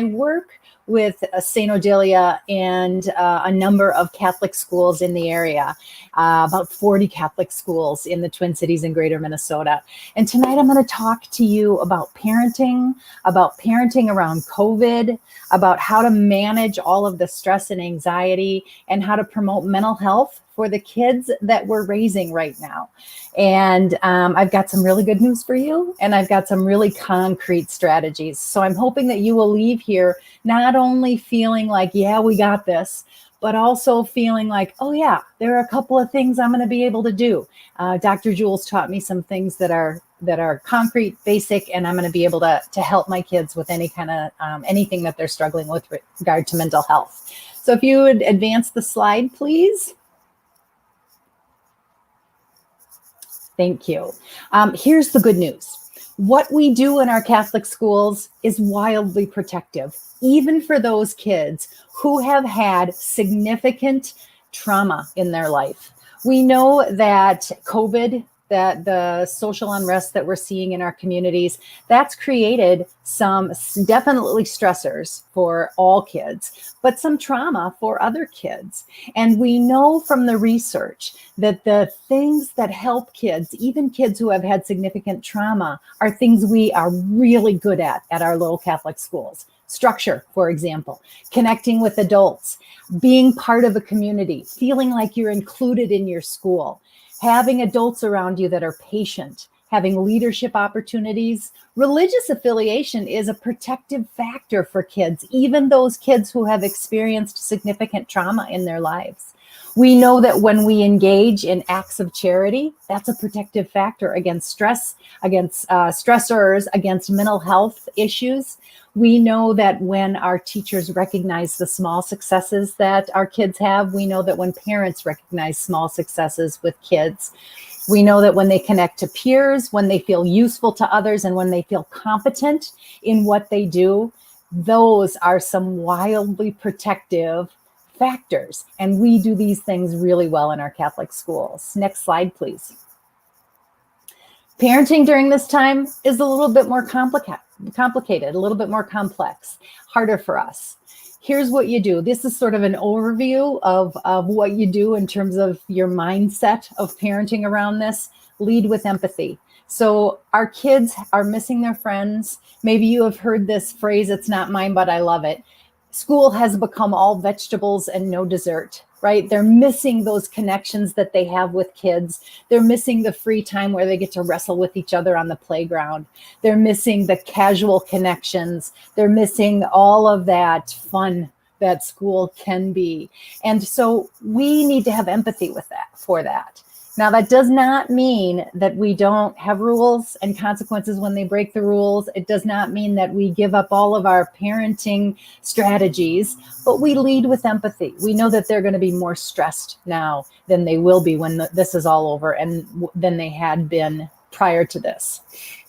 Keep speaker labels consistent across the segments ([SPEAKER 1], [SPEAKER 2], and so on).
[SPEAKER 1] I work with St. Odelia and a number of Catholic schools in the area, about 40 Catholic schools in the Twin Cities and Greater Minnesota. And tonight I'm going to talk to you about parenting around COVID, about how to manage all of the stress and anxiety, and how to promote mental health for the kids that we're raising right now. And I've got some really good news for you, and I've got some really concrete strategies. So I'm hoping that you will leave here not only feeling like, yeah, we got this, but also feeling like, oh yeah, there are a couple of things I'm going to be able to do. Dr. Jules taught me some things that are concrete, basic, and I'm going to be able to help my kids with any kind of anything that they're struggling with regard to mental health. So if you would advance the slide, please. Thank you. Here's the good news. What we do in our Catholic schools is wildly protective, even for those kids who have had significant trauma in their life. We know that COVID, that the social unrest that we're seeing in our communities, that's created some definitely stressors for all kids, but some trauma for other kids. And we know from the research that the things that help kids, even kids who have had significant trauma, are things we are really good at our little Catholic schools. Structure, for example, connecting with adults, being part of a community, feeling like you're included in your school, having adults around you that are patient, having leadership opportunities. Religious affiliation is a protective factor for kids, even those kids who have experienced significant trauma in their lives. We know that when we engage in acts of charity, that's a protective factor against stress, against stressors, against mental health issues. We know that when our teachers recognize the small successes that our kids have, we know that when parents recognize small successes with kids, we know that when they connect to peers, when they feel useful to others, and when they feel competent in what they do, those are some wildly protective factors. And we do these things really well in our Catholic schools. Next slide, please. Parenting during this time is a little bit more complicated, a little bit more complex, harder for us. Here's what you do. This is sort of an overview of what you do in terms of your mindset of parenting around this. Lead with empathy. So our kids are missing their friends. Maybe you have heard this phrase, it's not mine, but I love it. School has become all vegetables and no dessert, right? They're missing those connections that they have with kids. They're missing the free time where they get to wrestle with each other on the playground. They're missing the casual connections. They're missing all of that fun that school can be. And so we need to have empathy with that, for that. Now, that does not mean that we don't have rules and consequences when they break the rules. It does not mean that we give up all of our parenting strategies, but we lead with empathy. We know that they're going to be more stressed now than they will be when this is all over and than they had been prior to this.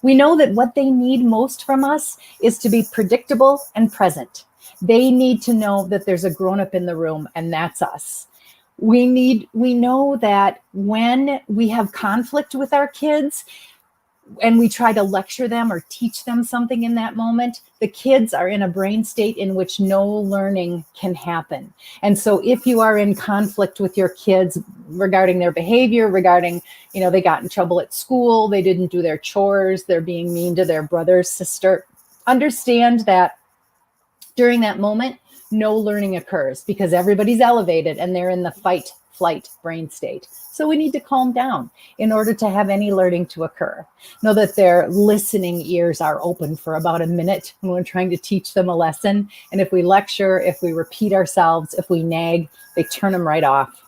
[SPEAKER 1] We know that what they need most from us is to be predictable and present. They need to know that there's a grown-up in the room, and that's us. We know that when we have conflict with our kids and we try to lecture them or teach them something in that moment, the kids are in a brain state in which no learning can happen. And so if you are in conflict with your kids regarding their behavior, regarding, they got in trouble at school, they didn't do their chores, they're being mean to their brother, sister, understand that during that moment, no learning occurs because everybody's elevated and they're in the fight, flight brain state. So we need to calm down in order to have any learning to occur. Know that their listening ears are open for about a minute when we're trying to teach them a lesson. And if we lecture, if we repeat ourselves, if we nag, they turn them right off.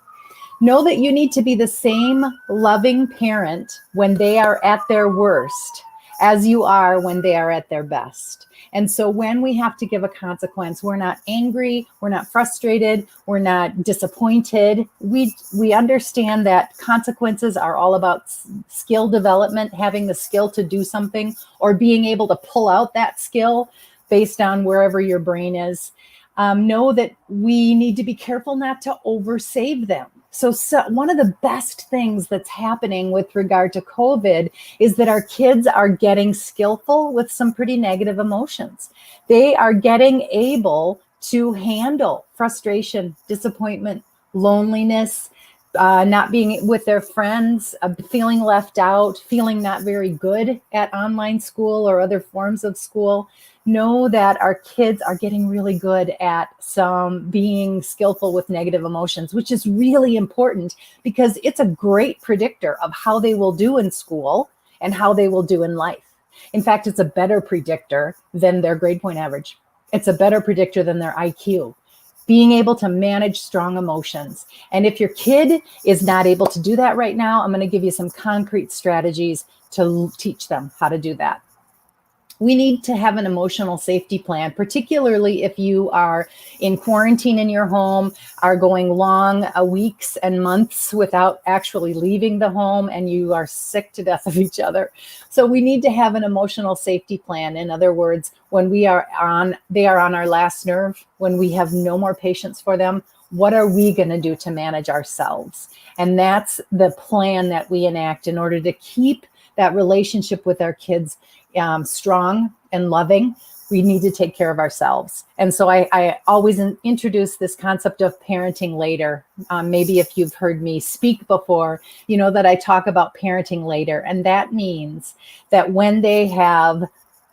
[SPEAKER 1] Know that you need to be the same loving parent when they are at their worst as you are when they are at their best. And so when we have to give a consequence, we're not angry, we're not frustrated, we're not disappointed. We understand that consequences are all about skill development, having the skill to do something or being able to pull out that skill based on wherever your brain is. Know that we need to be careful not to oversave them. So one of the best things that's happening with regard to COVID is that our kids are getting skillful with some pretty negative emotions. They are getting able to handle frustration, disappointment, loneliness, not being with their friends, feeling left out, feeling not very good at online school or other forms of school. Know that our kids are getting really good at being skillful with negative emotions, which is really important because it's a great predictor of how they will do in school and how they will do in life. In fact, it's a better predictor than their grade point average. It's a better predictor than their IQ. Being able to manage strong emotions. And if your kid is not able to do that right now, I'm going to give you some concrete strategies to teach them how to do that. We need to have an emotional safety plan, particularly if you are in quarantine in your home, are going long weeks and months without actually leaving the home, and you are sick to death of each other. So we need to have an emotional safety plan. In other words, when they are on our last nerve, when we have no more patience for them, what are we going to do to manage ourselves? And that's the plan that we enact in order to keep that relationship with our kids strong and loving. We need to take care of ourselves. And so I always introduce this concept of parenting later. Maybe if you've heard me speak before, you know that I talk about parenting later. And that means that when they have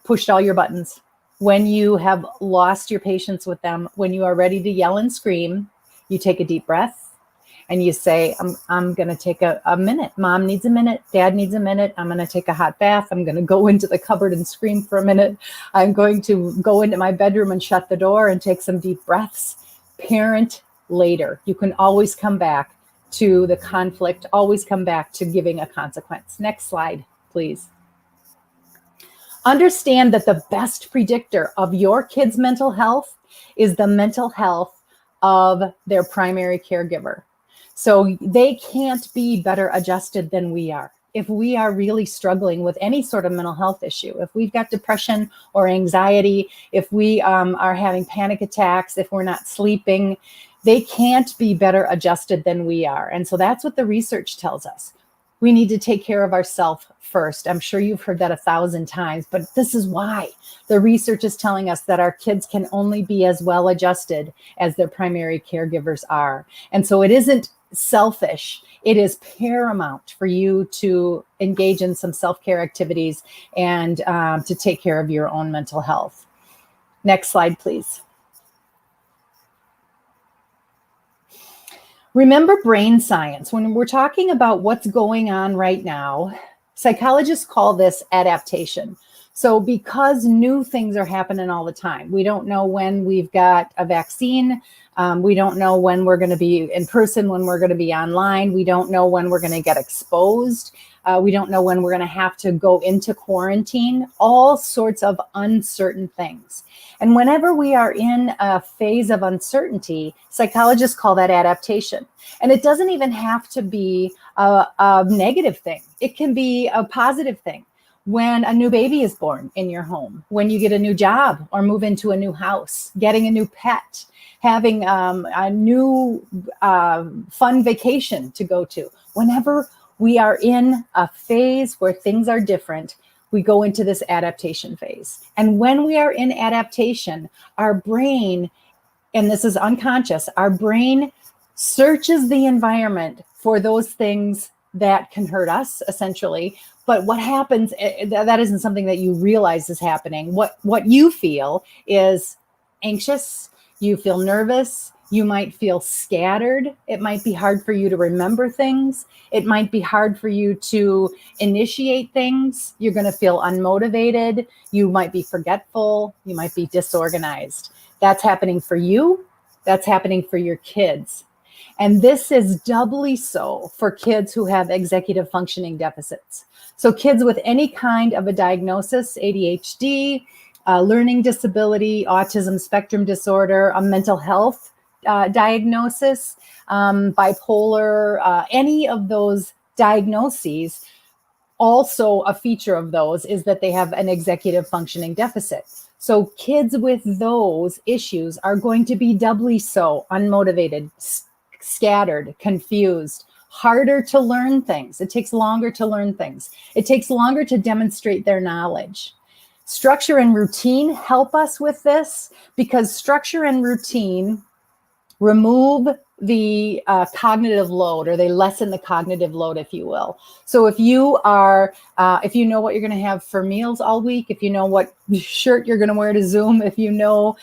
[SPEAKER 1] pushed all your buttons, when you have lost your patience with them, when you are ready to yell and scream, you take a deep breath. And you say, I'm going to take a minute. Mom needs a minute. Dad needs a minute. I'm going to take a hot bath. I'm going to go into the cupboard and scream for a minute. I'm going to go into my bedroom and shut the door and take some deep breaths. Parent later. You can always come back to the conflict, always come back to giving a consequence. Next slide, please. Understand that the best predictor of your kids' mental health is the mental health of their primary caregiver. So they can't be better adjusted than we are. If we are really struggling with any sort of mental health issue, if we've got depression or anxiety, if we are having panic attacks, if we're not sleeping, they can't be better adjusted than we are. And so that's what the research tells us. We need to take care of ourselves first. I'm sure you've heard that 1,000 times, but this is why. The research is telling us that our kids can only be as well adjusted as their primary caregivers are. And so it isn't selfish. It is paramount for you to engage in some self-care activities and to take care of your own mental health. Next slide, please. Remember brain science. When we're talking about what's going on right now, psychologists call this adaptation. So because new things are happening all the time, we don't know when we've got a vaccine. We don't know when we're going to be in person, when we're going to be online. We don't know when we're going to get exposed. We don't know when we're going to have to go into quarantine, all sorts of uncertain things. And whenever we are in a phase of uncertainty, psychologists call that adaptation. And it doesn't even have to be a negative thing. It can be a positive thing. When a new baby is born in your home, when you get a new job or move into a new house, getting a new pet, having a new fun vacation to go to. Whenever we are in a phase where things are different, we go into this adaptation phase. And when we are in adaptation, our brain, and this is unconscious, our brain searches the environment for those things that can hurt us, essentially. But what happens, that isn't something that you realize is happening. What you feel is anxious, you feel nervous, you might feel scattered. It might be hard for you to remember things. It might be hard for you to initiate things. You're going to feel unmotivated. You might be forgetful. You might be disorganized. That's happening for you. That's happening for your kids. And this is doubly so for kids who have executive functioning deficits. So kids with any kind of a diagnosis, ADHD, learning disability, autism spectrum disorder, a mental health diagnosis, bipolar, any of those diagnoses, also a feature of those is that they have an executive functioning deficit. So kids with those issues are going to be doubly so unmotivated, scattered, confused, harder to learn things. It takes longer to learn things. It takes longer to demonstrate their knowledge. Structure and routine help us with this because structure and routine remove the cognitive load, or they lessen the cognitive load, if you will. So if you are, if you know what you're going to have for meals all week, if you know what shirt you're going to wear to Zoom, if you know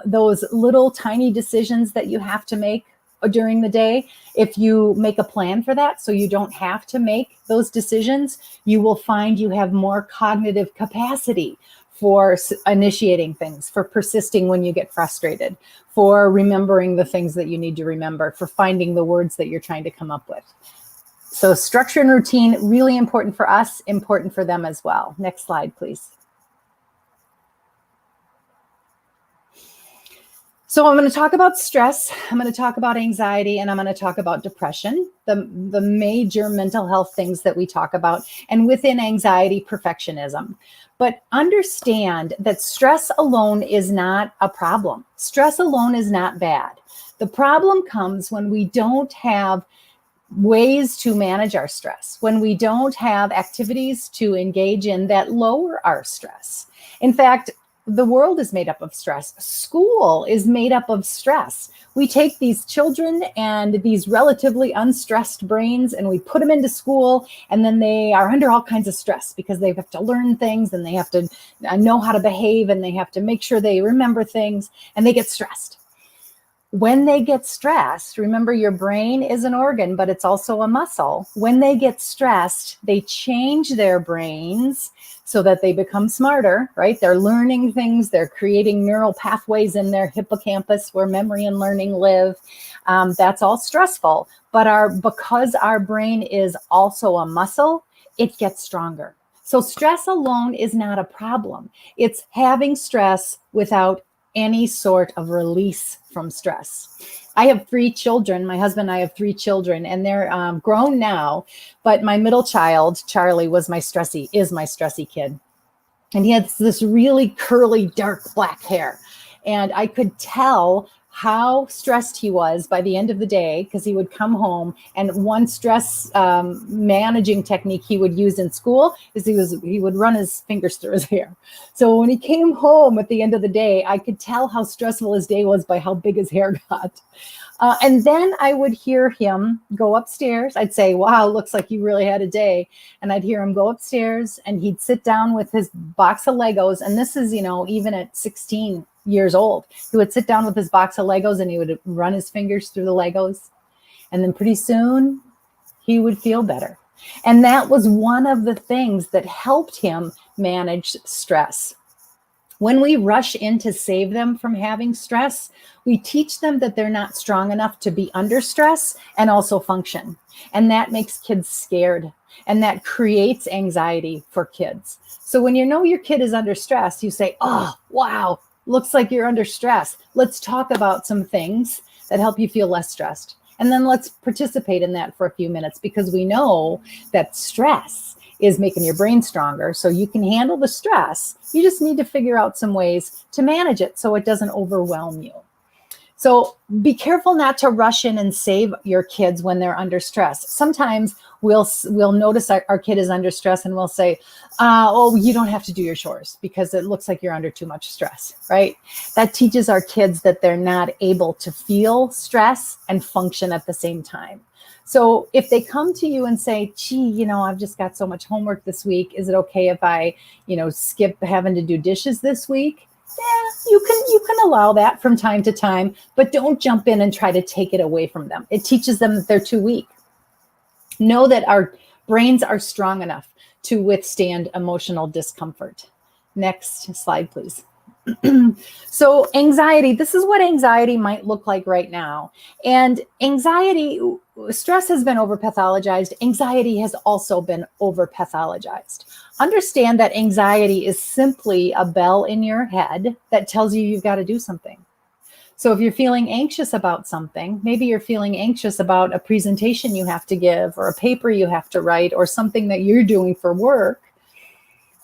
[SPEAKER 1] those little tiny decisions that you have to make during the day, if you make a plan for that so you don't have to make those decisions, you will find you have more cognitive capacity for initiating things, for persisting when you get frustrated, for remembering the things that you need to remember, for finding the words that you're trying to come up with. So structure and routine, really important for us, important for them as well. Next slide, please. So I'm going to talk about stress, I'm going to talk about anxiety, and I'm going to talk about depression, the major mental health things that we talk about, and within anxiety, perfectionism. But understand that stress alone is not a problem. Stress alone is not bad. The problem comes when we don't have ways to manage our stress, when we don't have activities to engage in that lower our stress. In fact, the world is made up of stress. School is made up of stress. We take these children and these relatively unstressed brains and we put them into school, and then they are under all kinds of stress because they have to learn things and they have to know how to behave and they have to make sure they remember things, and they get stressed. When they get stressed, remember your brain is an organ, but it's also a muscle. When they get stressed, they change their brains so that they become smarter, right? They're learning things. They're creating neural pathways in their hippocampus where memory and learning live. That's all stressful. But because our brain is also a muscle, it gets stronger. So stress alone is not a problem. It's having stress without any sort of release from stress. I have 3 children. My husband and I have 3 children, and they're grown now. But my middle child, Charlie, is my stressy kid. And he has this really curly, dark black hair. And I could tell how stressed he was by the end of the day, because he would come home, and one stress managing technique he would use in school is he would run his fingers through his hair. So when he came home at the end of the day, I could tell how stressful his day was by how big his hair got. And then I would hear him go upstairs. I'd say, wow, looks like you really had a day. And I'd hear him go upstairs and he'd sit down with his box of Legos. And this is, even at 16 years old, he would sit down with his box of Legos and he would run his fingers through the Legos. And then pretty soon he would feel better. And that was one of the things that helped him manage stress. When we rush in to save them from having stress, we teach them that they're not strong enough to be under stress and also function. And that makes kids scared. And that creates anxiety for kids. So when you know your kid is under stress, you say, oh, wow, looks like you're under stress. Let's talk about some things that help you feel less stressed. And then let's participate in that for a few minutes, because we know that stress is making your brain stronger. So you can handle the stress. You just need to figure out some ways to manage it so it doesn't overwhelm you. So be careful not to rush in and save your kids when they're under stress. Sometimes we'll notice our kid is under stress and we'll say, oh, you don't have to do your chores because it looks like you're under too much stress, right? That teaches our kids that they're not able to feel stress and function at the same time. So if they come to you and say, gee, I've just got so much homework this week. Is it okay if I, skip having to do dishes this week? Yeah, you can allow that from time to time, but don't jump in and try to take it away from them. It teaches them that they're too weak. Know that our brains are strong enough to withstand emotional discomfort. Next slide, please. So anxiety, this is what anxiety might look like right now. And stress has been over-pathologized. Anxiety has also been over-pathologized. Understand that anxiety is simply a bell in your head that tells you you've got to do something. So if you're feeling anxious about something, maybe you're feeling anxious about a presentation you have to give, or a paper you have to write, or something that you're doing for work,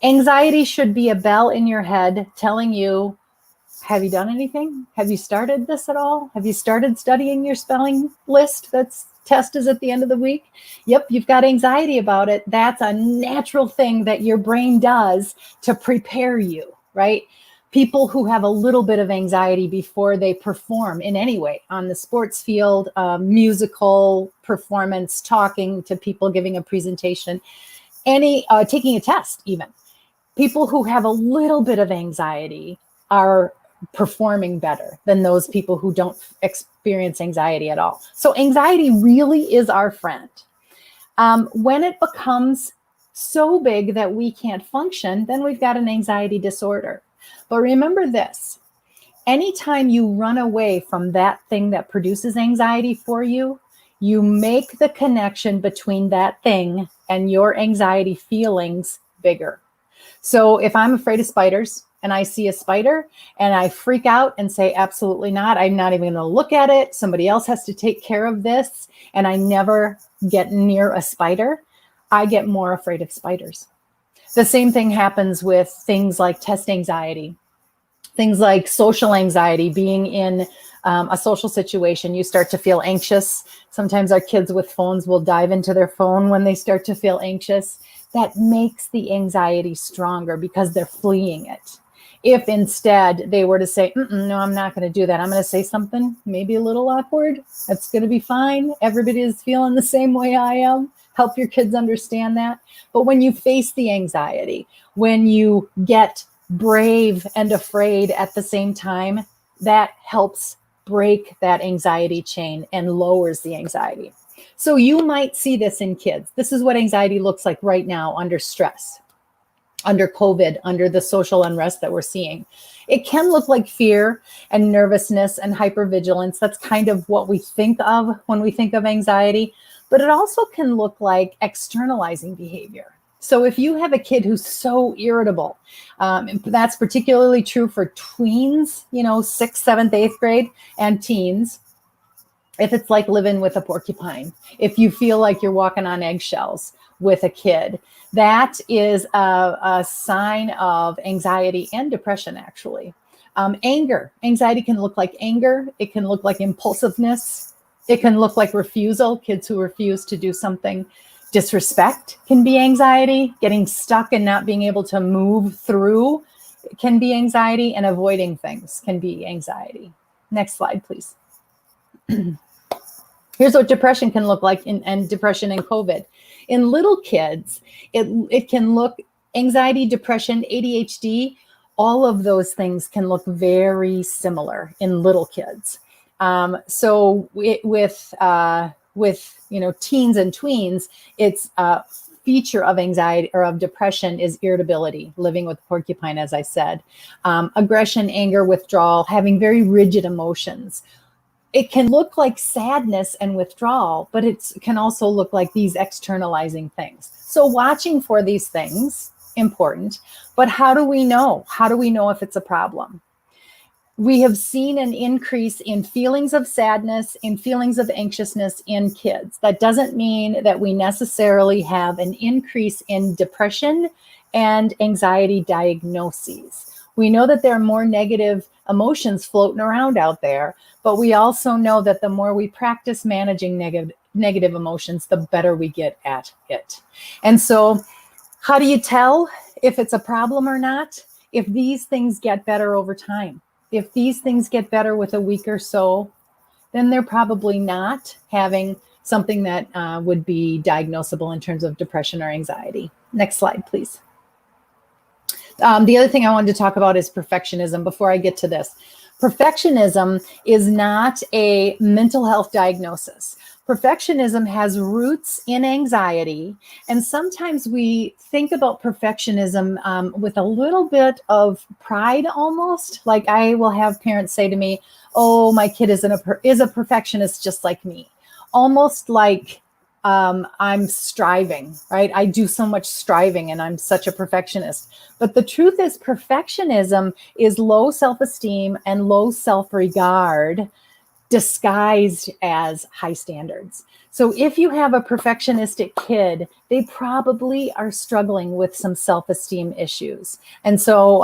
[SPEAKER 1] anxiety should be a bell in your head telling you Have you done anything? Have you started this at all? Have you started studying your spelling list? Test is at the end of the week. Yep, you've got anxiety about it. That's a natural thing that your brain does to prepare you, right? People who have a little bit of anxiety before they perform in any way on the sports field, musical performance, talking to people, giving a presentation, taking a test even. People who have a little bit of anxiety are performing better than those people who don't experience anxiety at all. So anxiety really is our friend. When it becomes so big that we can't function, then we've got an anxiety disorder. But remember this, anytime you run away from that thing that produces anxiety for you, you make the connection between that thing and your anxiety feelings bigger. So if I'm afraid of spiders and I see a spider and I freak out and say, absolutely not, I'm not even going to look at it. Somebody else has to take care of this. And I never get near a spider, I get more afraid of spiders. The same thing happens with things like test anxiety, things like social anxiety, being in a social situation, you start to feel anxious. Sometimes our kids with phones will dive into their phone when they start to feel anxious. That makes the anxiety stronger because they're fleeing it. If instead they were to say, no, I'm not going to do that. I'm going to say something maybe a little awkward. That's going to be fine. Everybody is feeling the same way I am. Help your kids understand that. But when you face the anxiety, when you get brave and afraid at the same time, that helps break that anxiety chain and lowers the anxiety. So you might see this in kids. This is what anxiety looks like right now under stress, under COVID, under the social unrest that we're seeing. It can look like fear and nervousness and hypervigilance. That's kind of what we think of when we think of anxiety. But it also can look like externalizing behavior. So if you have a kid who's so irritable, that's particularly true for tweens, 6th, 7th, 8th grade, and teens. If it's like living with a porcupine, if you feel like you're walking on eggshells with a kid, that is a sign of anxiety and depression, actually. Anger. Anxiety can look like anger. It can look like impulsiveness. It can look like refusal, kids who refuse to do something. Disrespect can be anxiety. Getting stuck and not being able to move through can be anxiety, and avoiding things can be anxiety. Next slide, please. Here's what depression can look like and depression in COVID. In little kids, it can look anxiety, depression, ADHD, all of those things can look very similar in little kids. So with teens and tweens, it's a feature of anxiety or of depression is irritability, living with porcupine, as I said, aggression, anger, withdrawal, having very rigid emotions. It can look like sadness and withdrawal, but it can also look like these externalizing things. So watching for these things, important, but how do we know? How do we know if it's a problem? We have seen an increase in feelings of sadness, in feelings of anxiousness in kids. That doesn't mean that we necessarily have an increase in depression and anxiety diagnoses. We know that there are more negative emotions floating around out there, but we also know that the more we practice managing negative emotions, the better we get at it. And so how do you tell if it's a problem or not? If these things get better over time. If these things get better with a week or so, then they're probably not having something that would be diagnosable in terms of depression or anxiety. Next slide, please. The other thing I wanted to talk about is perfectionism before I get to this. Perfectionism is not a mental health diagnosis. Perfectionism has roots in anxiety, and sometimes we think about perfectionism with a little bit of pride almost. Like I will have parents say to me, oh, my kid is a perfectionist just like me. Almost like I'm striving, right? I do so much striving and I'm such a perfectionist. But the truth is perfectionism is low self-esteem and low self-regard disguised as high standards. So if you have a perfectionistic kid, they probably are struggling with some self-esteem issues. And so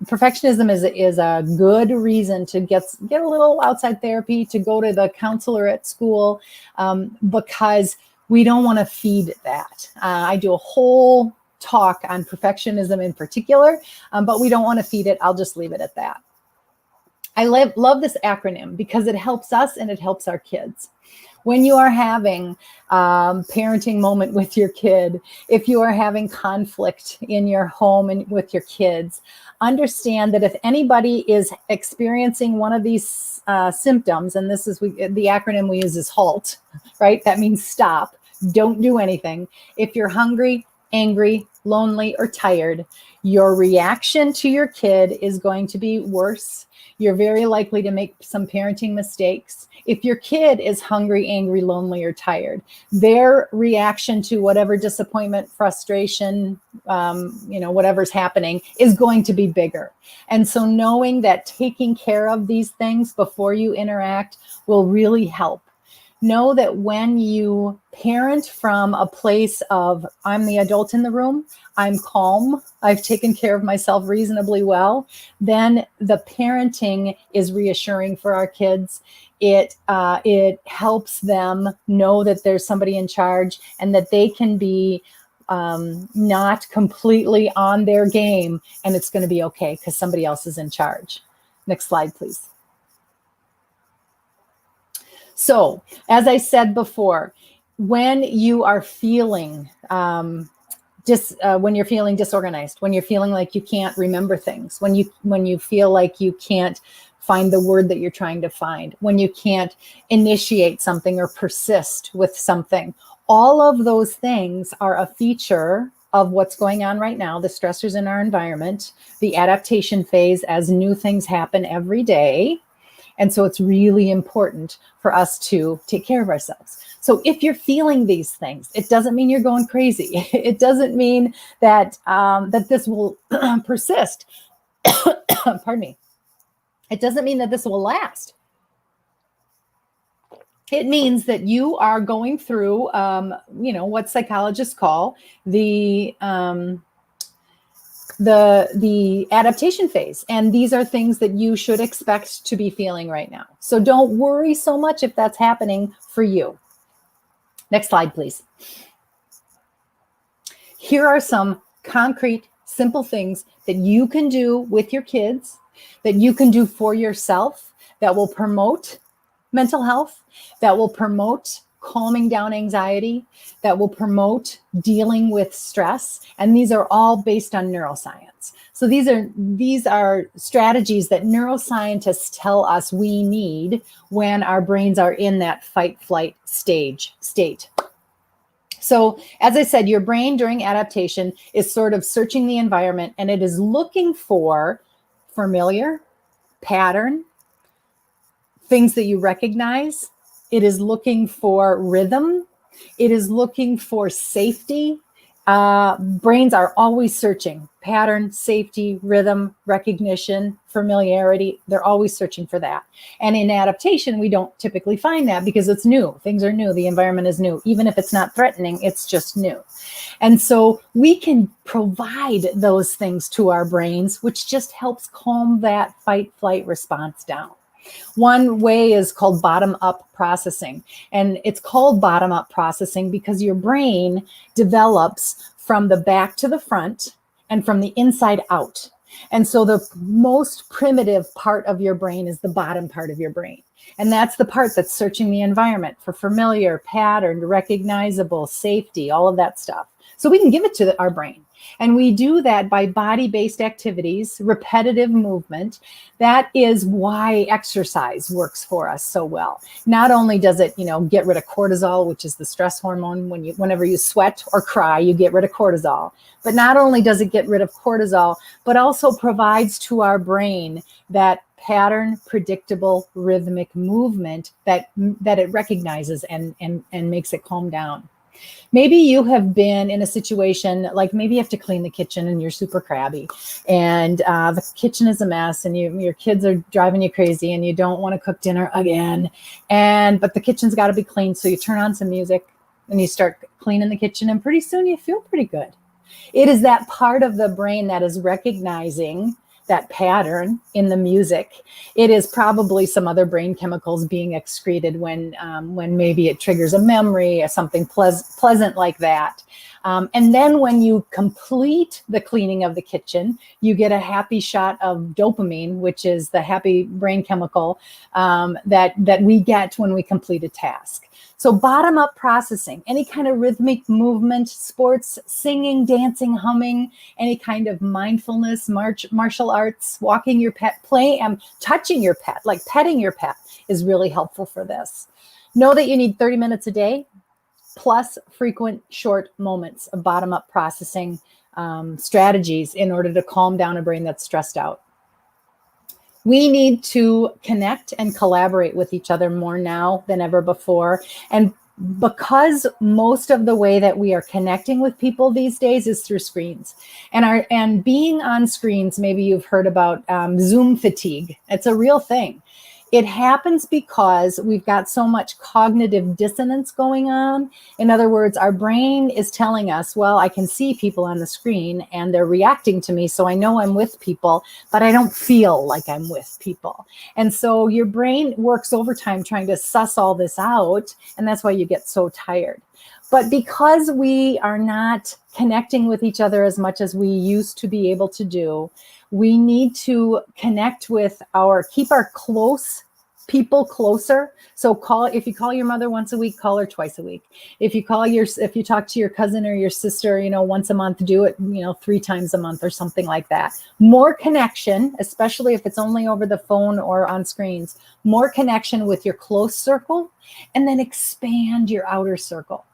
[SPEAKER 1] perfectionism is a good reason to get a little outside therapy, to go to the counselor at school, because we don't want to feed that. I do a whole talk on perfectionism in particular, but we don't want to feed it. I'll just leave it at that. I love this acronym because it helps us and it helps our kids. When you are having parenting moment with your kid, if you are having conflict in your home and with your kids, understand that if anybody is experiencing one of these symptoms, and this is the acronym we use is HALT, right? That means stop, don't do anything. If you're hungry, angry, lonely, or tired, your reaction to your kid is going to be worse. You're very likely to make some parenting mistakes. If your kid is hungry, angry, lonely, or tired, their reaction to whatever disappointment, frustration, whatever's happening is going to be bigger. And so knowing that taking care of these things before you interact will really help. Know that when you parent from a place of, I'm the adult in the room, I'm calm, I've taken care of myself reasonably well, then the parenting is reassuring for our kids. It helps them know that there's somebody in charge and that they can be not completely on their game, and it's going to be okay because somebody else is in charge. Next slide, please. So, as I said before, when you are feeling when you're feeling disorganized, when you're feeling like you can't remember things, when you feel like you can't find the word that you're trying to find, when you can't initiate something or persist with something, all of those things are a feature of what's going on right now, the stressors in our environment, the adaptation phase as new things happen every day. And so it's really important for us to take care of ourselves. So if you're feeling these things, it doesn't mean you're going crazy. It doesn't mean that that this will persist. Pardon me. It doesn't mean that this will last. It means that you are going through, what psychologists call the adaptation phase. And these are things that you should expect to be feeling right now. So don't worry so much if that's happening for you. Next slide, please. Here are some concrete, simple things that you can do with your kids, that you can do for yourself, that will promote mental health, that will promote calming down anxiety, that will promote dealing with stress. And these are all based on neuroscience. So these are strategies that neuroscientists tell us we need when our brains are in that fight-flight state. So as I said, your brain during adaptation is sort of searching the environment, and it is looking for familiar, pattern, things that you recognize. It is looking for rhythm. It is looking for safety. Brains are always searching pattern, safety, rhythm, recognition, familiarity. They're always searching for that. And in adaptation, we don't typically find that because it's new. Things are new. The environment is new. Even if it's not threatening, it's just new. And so we can provide those things to our brains, which just helps calm that fight-flight response down. One way is called bottom-up processing. And it's called bottom-up processing because your brain develops from the back to the front and from the inside out. And so the most primitive part of your brain is the bottom part of your brain. And that's the part that's searching the environment for familiar, patterned, recognizable, safety, all of that stuff. So we can give it to our brain. And we do that by body-based activities, repetitive movement. That is why exercise works for us so well. Not only does it, get rid of cortisol, which is the stress hormone. Whenever you sweat or cry, you get rid of cortisol. But not only does it get rid of cortisol, but also provides to our brain that pattern, predictable, rhythmic movement that it recognizes and makes it calm down. Maybe you have been in a situation like maybe you have to clean the kitchen and you're super crabby and the kitchen is a mess and your kids are driving you crazy and you don't want to cook dinner again. But the kitchen's got to be clean. So you turn on some music and you start cleaning the kitchen and pretty soon you feel pretty good. It is that part of the brain that is recognizing that pattern in the music. It is probably some other brain chemicals being excreted when maybe it triggers a memory or something pleasant like that. And then when you complete the cleaning of the kitchen, you get a happy shot of dopamine, which is the happy brain chemical that we get when we complete a task. So bottom-up processing, any kind of rhythmic movement, sports, singing, dancing, humming, any kind of mindfulness, martial arts, walking your pet, touching your pet, like petting your pet is really helpful for this. Know that you need 30 minutes a day, plus frequent short moments of bottom-up processing strategies in order to calm down a brain that's stressed out. We need to connect and collaborate with each other more now than ever before. And because most of the way that we are connecting with people these days is through screens. And being on screens, maybe you've heard about Zoom fatigue. It's a real thing. It happens because we've got so much cognitive dissonance going on. In other words, our brain is telling us, well, I can see people on the screen and they're reacting to me, so I know I'm with people, but I don't feel like I'm with people. And so your brain works overtime trying to suss all this out, and that's why you get so tired. But because we are not connecting with each other as much as we used to be able to do, we need to connect with keep our close people closer. So if you call your mother once a week, call her twice a week. If you talk to your cousin or your sister, once a month, do it, 3 times a month or something like that. More connection, especially if it's only over the phone or on screens, more connection with your close circle, and then expand your outer circle.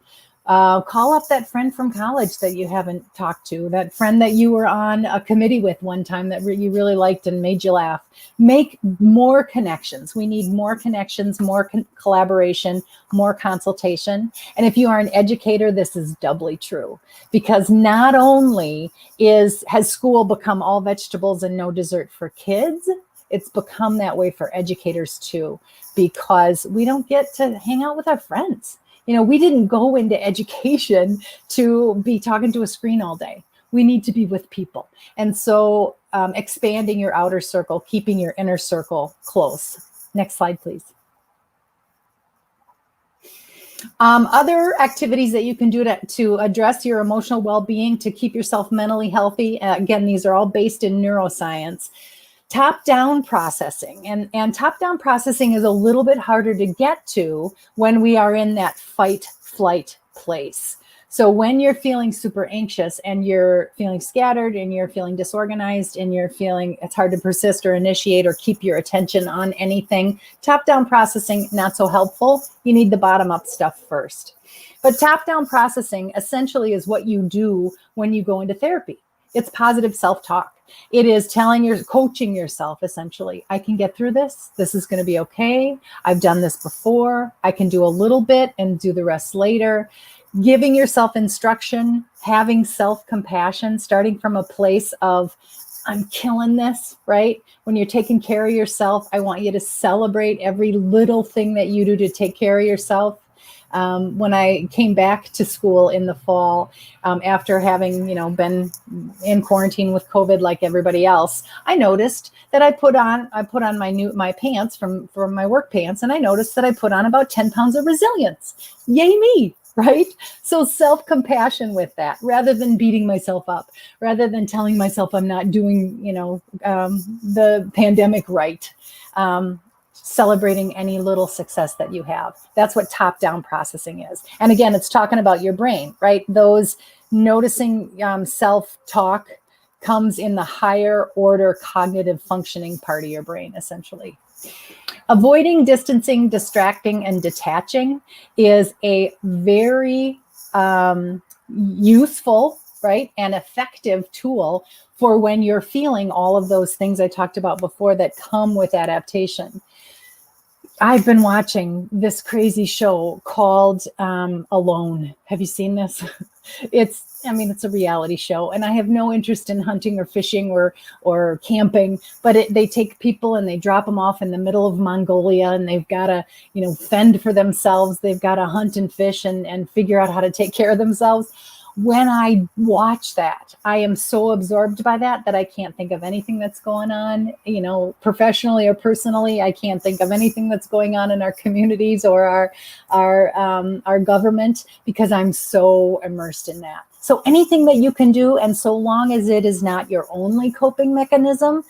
[SPEAKER 1] Call up that friend from college that you haven't talked to, that friend that you were on a committee with one time that you really liked and made you laugh. Make more connections. We need more connections, more collaboration, more consultation. And if you are an educator, this is doubly true, because not only has school become all vegetables and no dessert for kids, it's become that way for educators too, because we don't get to hang out with our friends. We didn't go into education to be talking to a screen all day. We need to be with people. And so expanding your outer circle, keeping your inner circle close. Next slide, please. Other activities that you can do to address your emotional well-being, to keep yourself mentally healthy. Again, these are all based in neuroscience. Top-down processing. And top-down processing is a little bit harder to get to when we are in that fight-flight place. So when you're feeling super anxious and you're feeling scattered and you're feeling disorganized and you're feeling it's hard to persist or initiate or keep your attention on anything, top-down processing, not so helpful. You need the bottom-up stuff first. But top-down processing essentially is what you do when you go into therapy. It's positive self-talk. It is coaching yourself, essentially. I can get through this. This is going to be okay. I've done this before. I can do a little bit and do the rest later. Giving yourself instruction, having self-compassion, starting from a place of, I'm killing this, right? When you're taking care of yourself, I want you to celebrate every little thing that you do to take care of yourself. When I came back to school in the fall, after having, been in quarantine with COVID like everybody else, I noticed that I put on my pants from my work pants, and I noticed that I put on about 10 pounds of resilience. Yay me, right? So self-compassion with that, rather than beating myself up, rather than telling myself I'm not doing, the pandemic right. Celebrating any little success that you have. That's what top-down processing is. And again, it's talking about your brain, right? Those noticing self-talk comes in the higher order cognitive functioning part of your brain, essentially. Avoiding, distancing, distracting, and detaching is a very useful, right, and effective tool for when you're feeling all of those things I talked about before that come with adaptation. I've been watching this crazy show called Alone. Have you seen this? It's a reality show, and I have no interest in hunting or fishing or camping, but they take people and they drop them off in the middle of Mongolia, and they've got to, fend for themselves. They've got to hunt and fish and figure out how to take care of themselves. When I watch that, I am so absorbed by that I can't think of anything that's going on, professionally or personally. I can't think of anything that's going on in our communities or our government, because I'm so immersed in that. So anything that you can do, and so long as it is not your only coping mechanism,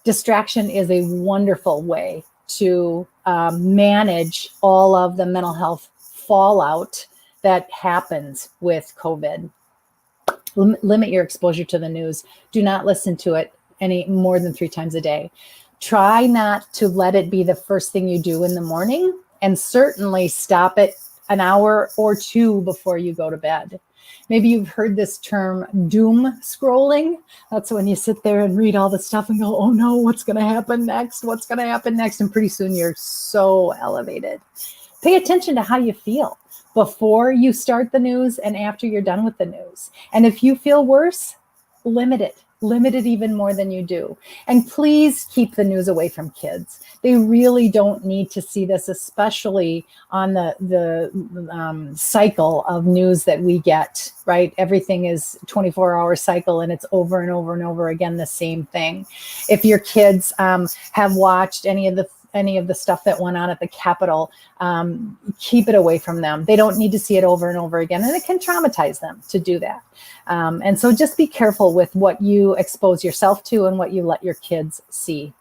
[SPEAKER 1] distraction is a wonderful way to manage all of the mental health fallout that happens with COVID. Limit your exposure to the news. Do not listen to it any more than 3 times a day. Try not to let it be the first thing you do in the morning, and certainly stop it an hour or 2 before you go to bed. Maybe you've heard this term doom scrolling. That's when you sit there and read all the stuff and go, oh no, what's going to happen next? What's going to happen next? And pretty soon you're so elevated. Pay attention to how you feel before you start the news and after you're done with the news. And if you feel worse, limit it. Limit it even more than you do. And please keep the news away from kids. They really don't need to see this, especially on the cycle of news that we get, right? Everything is 24-hour cycle, and it's over and over and over again, the same thing. If your kids have watched any of the stuff that went on at the Capitol, keep it away from them. They don't need to see it over and over again, and it can traumatize them to do that. And so just be careful with what you expose yourself to and what you let your kids see.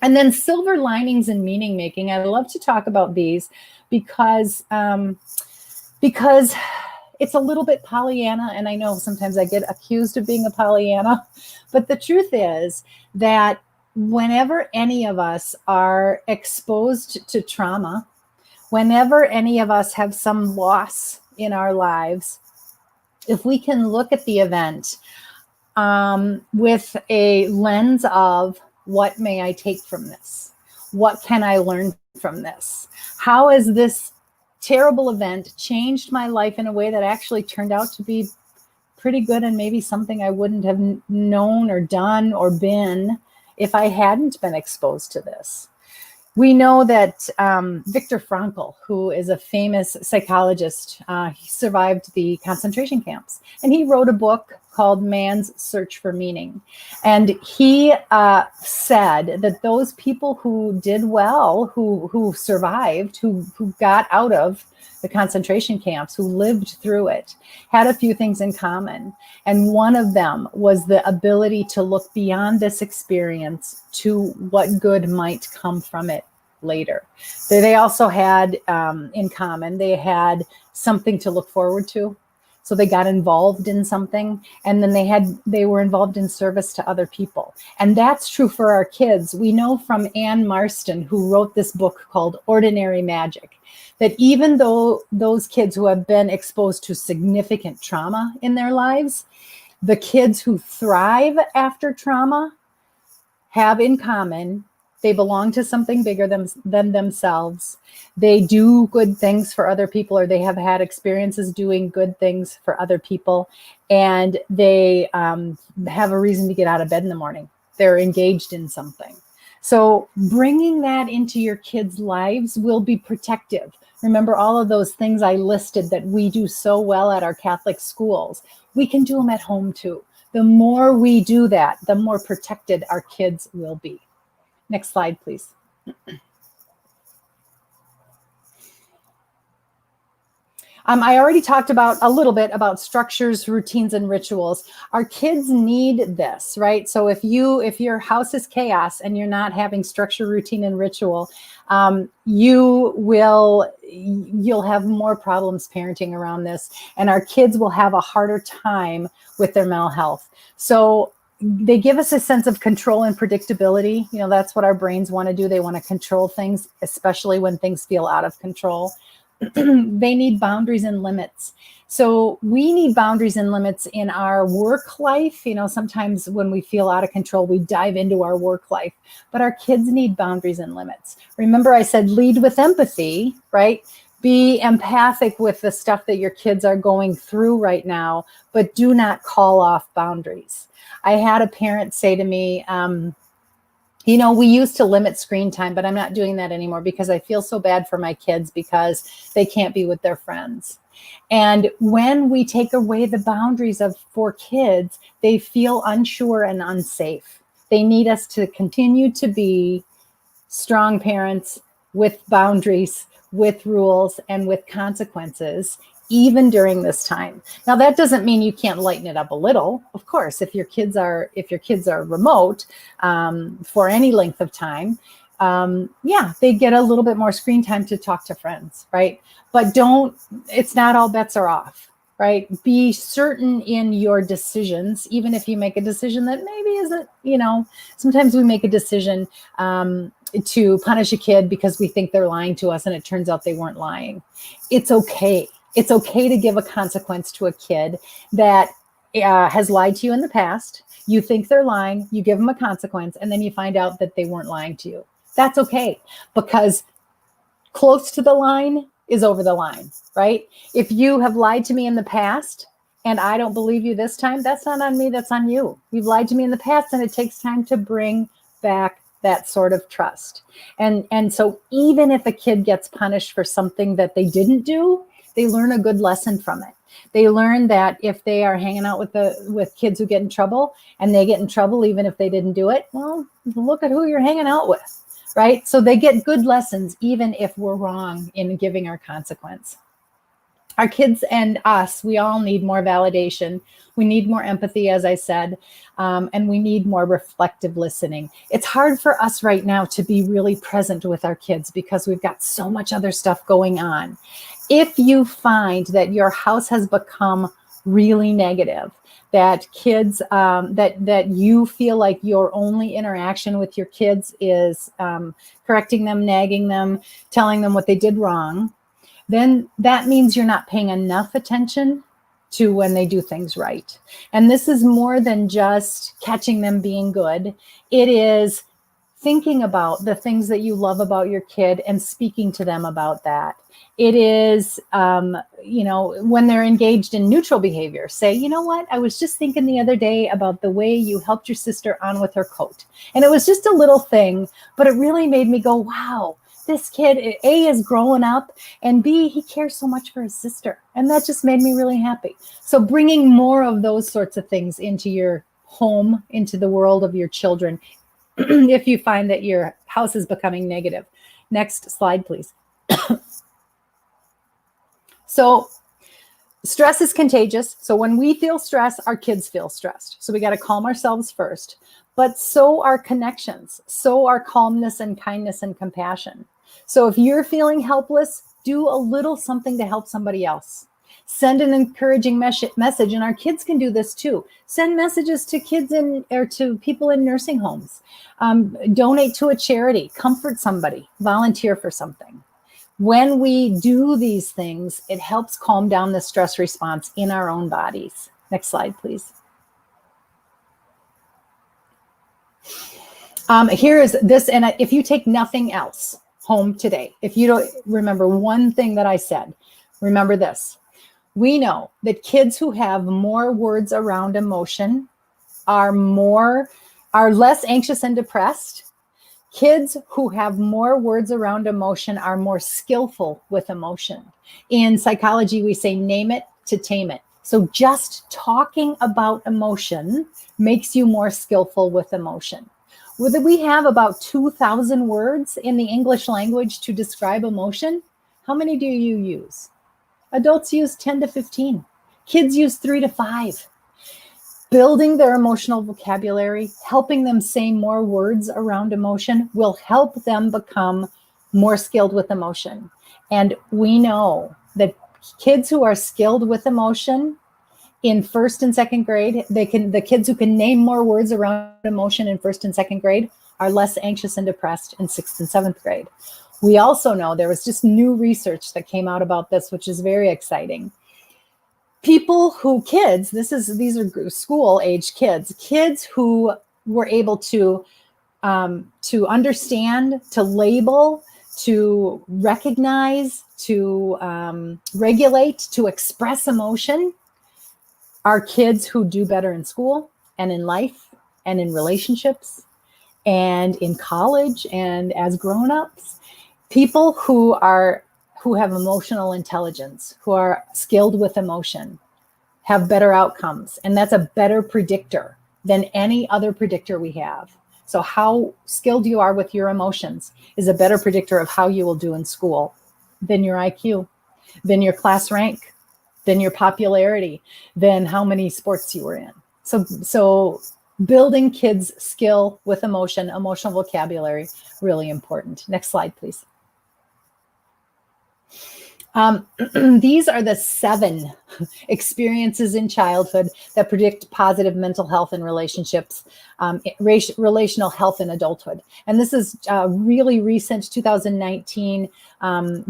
[SPEAKER 1] And then silver linings and meaning making. I love to talk about these because it's a little bit Pollyanna, and I know sometimes I get accused of being a Pollyanna, but the truth is that whenever any of us are exposed to trauma, whenever any of us have some loss in our lives, if we can look at the event with a lens of, what may I take from this? What can I learn from this? How has this terrible event changed my life in a way that actually turned out to be pretty good, and maybe something I wouldn't have known or done or been if I hadn't been exposed to this? We know that Viktor Frankl, who is a famous psychologist, he survived the concentration camps, and he wrote a book called Man's Search for Meaning. And he said that those people who did well, who survived, who got out of the concentration camps, who lived through it, had a few things in common. And one of them was the ability to look beyond this experience to what good might come from it later. They also had in common, they had something to look forward to. So they got involved in something, and then they were involved in service to other people. And that's true for our kids. We know from Anne Marston, who wrote this book called Ordinary Magic, that even though those kids who have been exposed to significant trauma in their lives, the kids who thrive after trauma have in common, they belong to something bigger than themselves. They do good things for other people, or they have had experiences doing good things for other people, and they have a reason to get out of bed in the morning. They're engaged in something. So bringing that into your kids' lives will be protective. Remember all of those things I listed that we do so well at our Catholic schools. We can do them at home too. The more we do that, the more protected our kids will be. Next slide, please. I already talked about a little bit about structures, routines, and rituals. Our kids need this, right? So if your house is chaos and you're not having structure, routine, and ritual, you'll have more problems parenting around this, and our kids will have a harder time with their mental health. So they give us a sense of control and predictability. That's what our brains want to do. They want to control things, especially when things feel out of control. They need boundaries and limits. So we need boundaries and limits in our work life. You know, sometimes when we feel out of control, we dive into our work life, but our kids need boundaries and limits. Remember, I said lead with empathy, right? Be empathic with the stuff that your kids are going through right now, but do not call off boundaries. I had a parent say to me, you know, we used to limit screen time, but I'm not doing that anymore because I feel so bad for my kids because they can't be with their friends. And when we take away the boundaries for kids, they feel unsure and unsafe. They need us to continue to be strong parents with boundaries, with rules, and with consequences, even during this time. Now, that doesn't mean you can't lighten it up a little. Of course, if your kids are remote for any length of time, yeah, they get a little bit more screen time to talk to friends, right? But it's not all bets are off, right? Be certain in your decisions, even if you make a decision that maybe isn't, you know, sometimes we make a decision to punish a kid because we think they're lying to us and it turns out they weren't lying. It's okay. It's okay to give a consequence to a kid that has lied to you in the past. You think they're lying, you give them a consequence, and then you find out that they weren't lying to you. That's okay, because close to the line is over the line, right? If you have lied to me in the past and I don't believe you this time, that's not on me, that's on you. You've lied to me in the past, and it takes time to bring back that sort of trust. And so even if a kid gets punished for something that they didn't do, they learn a good lesson from it. They learn that if they are hanging out with kids who get in trouble and they get in trouble even if they didn't do it, well, look at who you're hanging out with, right? So they get good lessons even if we're wrong in giving our consequence. Our kids and us, we all need more validation. We need more empathy, as I said, and we need more reflective listening. It's hard for us right now to be really present with our kids because we've got so much other stuff going on. If you find that your house has become really negative, that kids, that you feel like your only interaction with your kids is correcting them, nagging them, telling them what they did wrong, then that means you're not paying enough attention to when they do things right. And this is more than just catching them being good. It is thinking about the things that you love about your kid and speaking to them about that. It is, you know, when they're engaged in neutral behavior, say, you know what, I was just thinking the other day about the way you helped your sister on with her coat. And it was just a little thing, but it really made me go, wow, this kid, A, is growing up, and B, he cares so much for his sister. And that just made me really happy. So bringing more of those sorts of things into your home, into the world of your children, if you find that your house is becoming negative. Next slide, please. So stress is contagious. So when we feel stress, our kids feel stressed. So we got to calm ourselves first. But so are connections. So are calmness and kindness and compassion. So if you're feeling helpless, do a little something to help somebody else. Send an encouraging message, and our kids can do this too. Send messages to kids or to people in nursing homes. Donate to a charity, comfort somebody, volunteer for something. When we do these things, it helps calm down the stress response in our own bodies. Next slide, please. Here is this, and if you take nothing else home today, if you don't remember one thing that I said, remember this. We know that kids who have more words around emotion are less anxious and depressed. Kids who have more words around emotion are more skillful with emotion. In psychology, we say name it to tame it. So just talking about emotion makes you more skillful with emotion. We have about 2,000 words in the English language to describe emotion. How many do you use? Adults use 10 to 15. Kids use 3 to 5. Building their emotional vocabulary, helping them say more words around emotion will help them become more skilled with emotion. And we know that kids who are skilled with emotion in first and second grade, the kids who can name more words around emotion in first and second grade are less anxious and depressed in sixth and seventh grade. We also know there was just new research that came out about this, which is very exciting. These are school age kids who were able to understand, to label, to recognize, to regulate, to express emotion, are kids who do better in school and in life and in relationships and in college and as grown-ups. People who have emotional intelligence, who are skilled with emotion, have better outcomes. And that's a better predictor than any other predictor we have. So how skilled you are with your emotions is a better predictor of how you will do in school than your IQ, than your class rank, than your popularity, than how many sports you were in. So building kids' skill with emotion, emotional vocabulary, really important. Next slide, please. These are the 7 experiences in childhood that predict positive mental health and relationships, relational health in adulthood. And this is a really recent 2019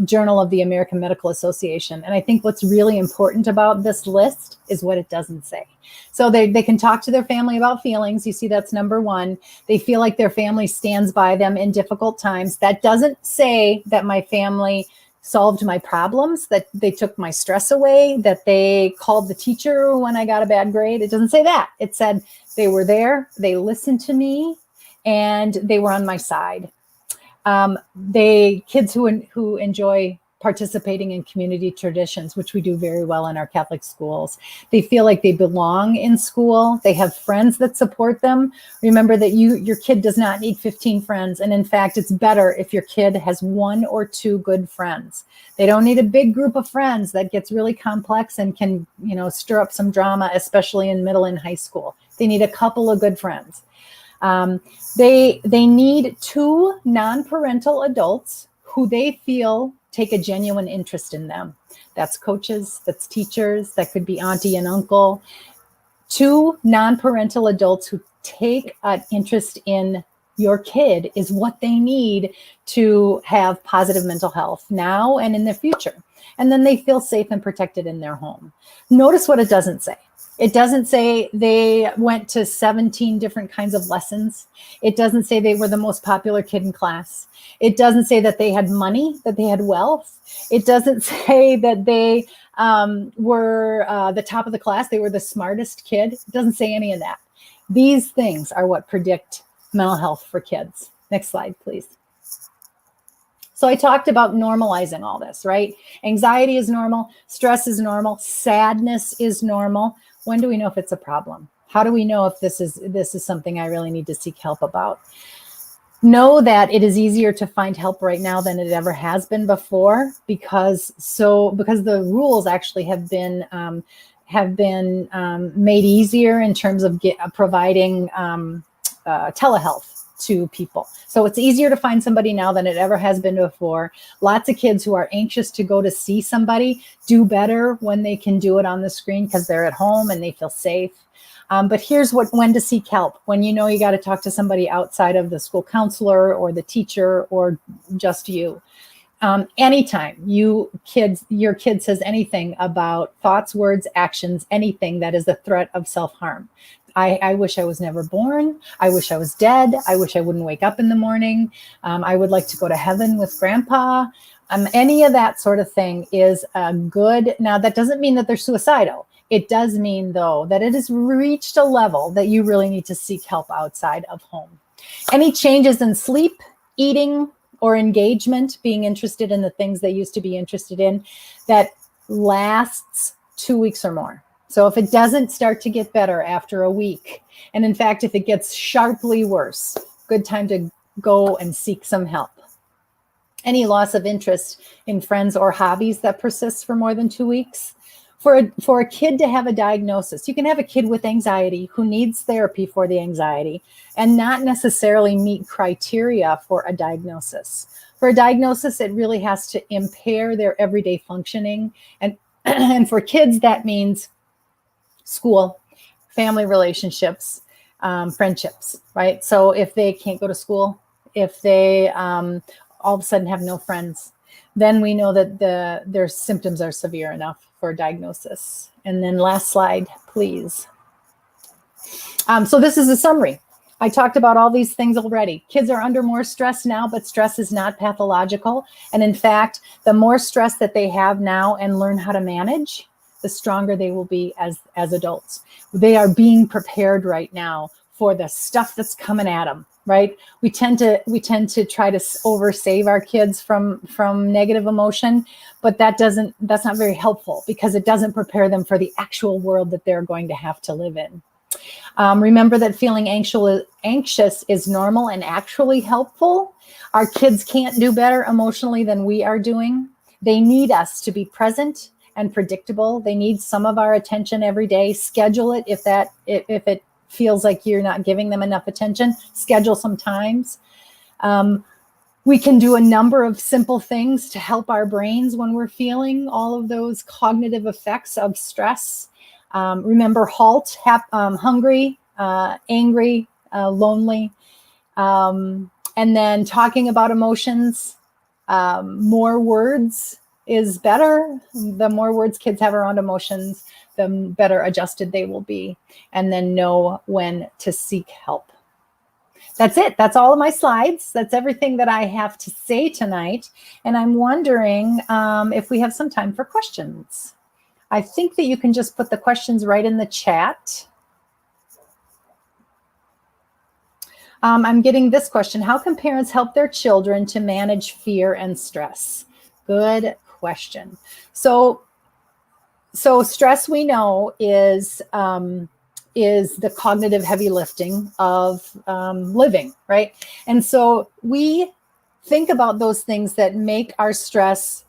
[SPEAKER 1] Journal of the American Medical Association. And I think what's really important about this list is what it doesn't say. So they can talk to their family about feelings. You see, that's number 1. They feel like their family stands by them in difficult times. That doesn't say that my family solved my problems, that they took my stress away, that they called the teacher when I got a bad grade. It doesn't say that. It said they were there, they listened to me, and they were on my side. Kids who enjoy participating in community traditions, which we do very well in our Catholic schools. They feel like they belong in school. They have friends that support them. Remember that your kid does not need 15 friends. And in fact, it's better if your kid has 1 or 2 good friends. They don't need a big group of friends that gets really complex and can, stir up some drama, especially in middle and high school. They need a couple of good friends. They need 2 non-parental adults who they feel take a genuine interest in them. That's coaches, that's teachers, that could be auntie and uncle. 2 non-parental adults who take an interest in your kid is what they need to have positive mental health now and in the future. And then they feel safe and protected in their home. Notice what it doesn't say. It doesn't say they went to 17 different kinds of lessons. It doesn't say they were the most popular kid in class. It doesn't say that they had money, that they had wealth. It doesn't say that they were the top of the class. They were the smartest kid. It doesn't say any of that. These things are what predict mental health for kids. Next slide, please. So I talked about normalizing all this, right? Anxiety is normal. Stress is normal. Sadness is normal. When do we know if it's a problem? How do we know if this is something I really need to seek help about? Know that it is easier to find help right now than it ever has been before, because the rules actually have been made easier in terms of providing telehealth to people. So it's easier to find somebody now than it ever has been before. Lots of kids who are anxious to go to see somebody do better when they can do it on the screen because they're at home and they feel safe. But here's when to seek help. When you got to talk to somebody outside of the school counselor or the teacher or just you. Anytime your kid says anything about thoughts, words, actions, anything that is a threat of self-harm. I wish I was never born. I wish I was dead. I wish I wouldn't wake up in the morning. I would like to go to heaven with grandpa. Any of that sort of thing is good. Now, that doesn't mean that they're suicidal. It does mean, though, that it has reached a level that you really need to seek help outside of home. Any changes in sleep, eating, or engagement, being interested in the things they used to be interested in, that lasts 2 weeks or more. So if it doesn't start to get better after a week, and in fact, if it gets sharply worse, good time to go and seek some help. Any loss of interest in friends or hobbies that persists for more than 2 weeks. For a kid to have a diagnosis, you can have a kid with anxiety who needs therapy for the anxiety and not necessarily meet criteria for a diagnosis. For a diagnosis, it really has to impair their everyday functioning. And for kids, that means school, family relationships, friendships, right? So if they can't go to school, if they all of a sudden have no friends, then we know that their symptoms are severe enough for diagnosis. And then last slide, please. So this is a summary. I talked about all these things already. Kids are under more stress now, but stress is not pathological. And in fact, the more stress that they have now and learn how to manage, the stronger they will be as adults. They are being prepared right now for the stuff that's coming at them, right? We tend to try to oversave our kids from negative emotion, but that's not very helpful because it doesn't prepare them for the actual world that they're going to have to live in. Remember that feeling anxious is normal and actually helpful. Our kids can't do better emotionally than we are doing. They need us to be present and predictable. They need some of our attention every day. Schedule it if it feels like you're not giving them enough attention. Schedule some times. We can do a number of simple things to help our brains when we're feeling all of those cognitive effects of stress. Remember, HALT, hungry, angry, lonely, and then talking about emotions. More words is better. The more words kids have around emotions, the better adjusted they will be, and then know when to seek help. That's it. That's all of my slides. That's everything that I have to say tonight. And I'm wondering if we have some time for questions. I think that you can just put the questions right in the chat. I'm getting this question. How can parents help their children to manage fear and stress? Good question. So stress, we know, is the cognitive heavy lifting of living, right? And so we think about those things that make our stress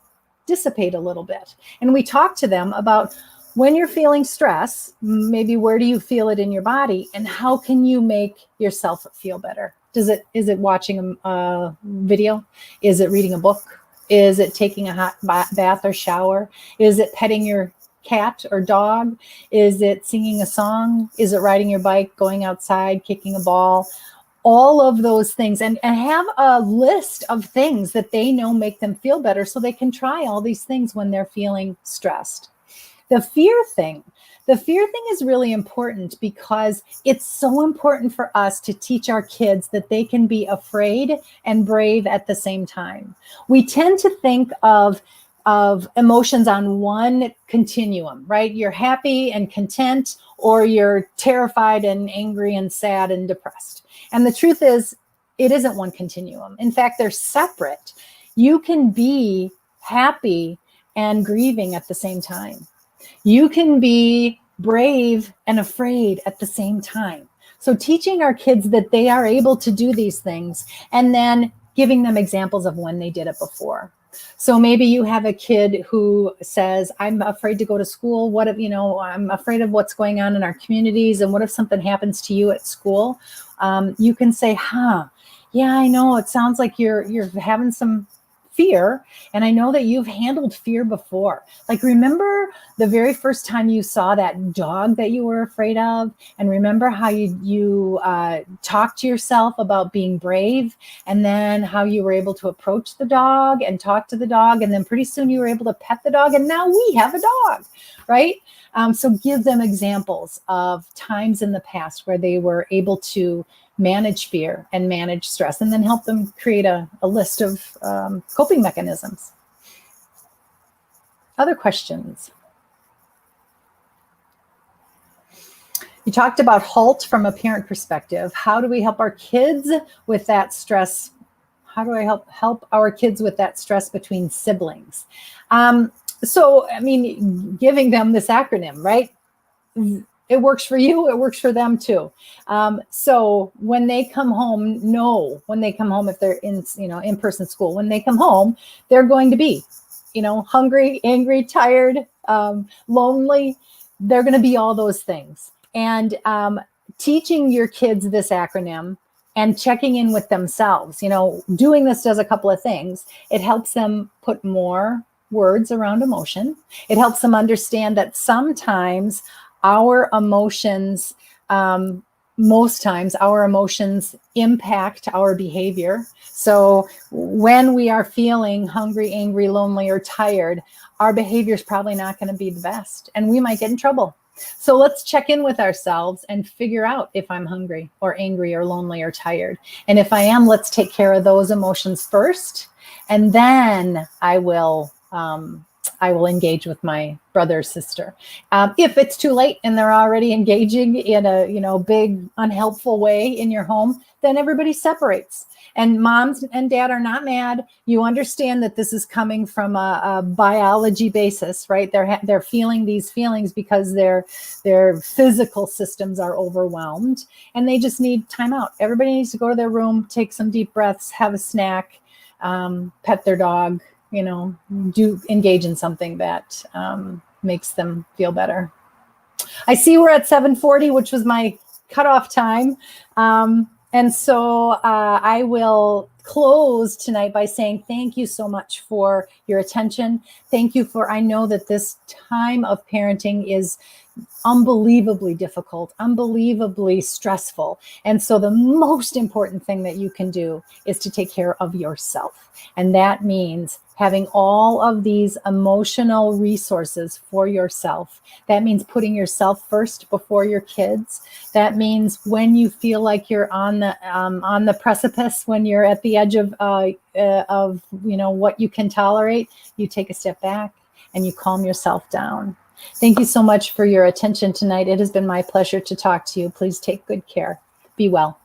[SPEAKER 1] dissipate a little bit. And we talk to them about when you're feeling stress, maybe where do you feel it in your body and how can you make yourself feel better? Is it watching a video? Is it reading a book? Is it taking a hot bath or shower? Is it petting your cat or dog? Is it singing a song? Is it riding your bike, going outside, kicking a ball? All of those things, and have a list of things that they know make them feel better so they can try all these things when they're feeling stressed. The fear thing is really important because it's so important for us to teach our kids that they can be afraid and brave at the same time. We tend to think of emotions on one continuum, right? You're happy and content, or you're terrified and angry and sad and depressed. And the truth is, it isn't one continuum. In fact, they're separate. You can be happy and grieving at the same time. You can be brave and afraid at the same time. So teaching our kids that they are able to do these things and then giving them examples of when they did it before. So maybe you have a kid who says, I'm afraid to go to school. What if, I'm afraid of what's going on in our communities. And what if something happens to you at school? You can say, yeah, I know. It sounds like you're having some fear. And I know that you've handled fear before. Like, remember the very first time you saw that dog that you were afraid of? And remember how you talked to yourself about being brave, and then how you were able to approach the dog and talk to the dog. And then pretty soon you were able to pet the dog. And now we have a dog, right? So give them examples of times in the past where they were able to manage fear and manage stress, and then help them create a list of coping mechanisms. Other questions? You talked about HALT from a parent perspective. How do we help our kids with that stress? How do I help our kids with that stress between siblings? So, I mean, giving them this acronym, right? It works for you. It works for them too. So when they come home, if they're in, in-person school, when they come home, they're going to be, hungry, angry, tired, lonely. They're going to be all those things. And teaching your kids this acronym and checking in with themselves, doing this does a couple of things. It helps them put more words around emotion. It helps them understand that sometimes our emotions most times our emotions impact our behavior. So when we are feeling hungry, angry, lonely, or tired, our behavior is probably not going to be the best, and we might get in trouble. So let's check in with ourselves and figure out if I'm hungry or angry or lonely or tired. And if I am, let's take care of those emotions first, and then I will engage with my brother or sister. If it's too late and they're already engaging in a big unhelpful way in your home, then everybody separates. And moms and dad are not mad. You understand that this is coming from a biology basis, right? They're feeling these feelings because their physical systems are overwhelmed, and they just need time out. Everybody needs to go to their room, take some deep breaths, have a snack, pet their dog, do engage in something that makes them feel better. I see we're at 7:40, which was my cutoff time. And so I will close tonight by saying thank you so much for your attention. Thank you I know that this time of parenting is unbelievably difficult, unbelievably stressful. And so the most important thing that you can do is to take care of yourself. And that means having all of these emotional resources for yourself. That means putting yourself first before your kids. That means when you feel like you're on the precipice, when you're at the edge of what you can tolerate, you take a step back and you calm yourself down. Thank you so much for your attention tonight. It has been my pleasure to talk to you. Please take good care. Be well.